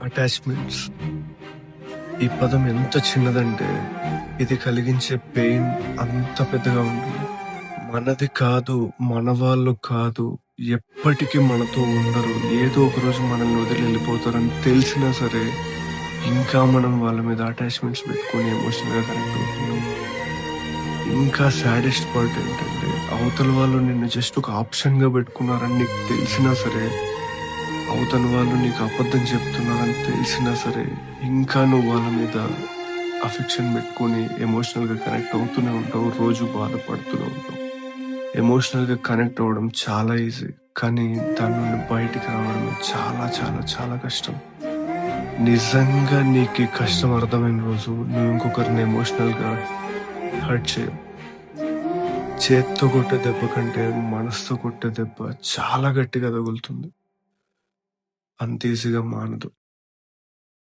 Attachments. ఈ పదం ఎంత చిన్నదంటే, ఇది కలిగించే పెయిన్ అంత పెద్దగా ఉంటుంది. మనది కాదు, మన వాళ్ళు కాదు, ఎప్పటికీ మనతో ఉండరు. ఏదో ఒక రోజు మనల్ని వదిలి వెళ్ళిపోతారని తెలిసినా సరే, ఇంకా మనం వాళ్ళ మీద అటాచ్‌మెంట్స్ పెట్టుకొని ఎమోషనల్‌గా కనెక్ట్ అవుతున్నాం. ఇంకా సాడెస్ట్ పార్ట్ ఏంటంటే, అవతల వాళ్ళు నిన్ను జస్ట్ ఒక ఆప్షన్‌గా పెట్టుకున్నారని నీకు తెలిసినా సరే, అవతల వాళ్ళు నీకు అబద్ధం చెప్తున్నారని తెలిసినా సరే, ఇంకా నువ్వు వాళ్ళ మీద అఫెక్షన్ పెట్టుకొని ఎమోషనల్‌గా కనెక్ట్ అవుతూనే ఉంటావు. రోజు బాధపడుతూనే ఉంటావు. ఎమోషనల్‌గా కనెక్ట్ అవ్వడం చాలా ఈజీ. కానీ దాని నుండి బయటికి రావడమే చాలా చాలా చాలా కష్టం. నిజంగా నీకీ కష్టం అర్థమైన రోజు నువ్వు ఇంకొకరిని ఎమోషనల్‌గా హర్ట్ చేయవు. చేత్తో కొట్టే దెబ్బ కంటే మనసుతో కొట్టే దెబ్బ చాలా గట్టిగా తగులుతుంది. అంత ఈజీగా మానదు.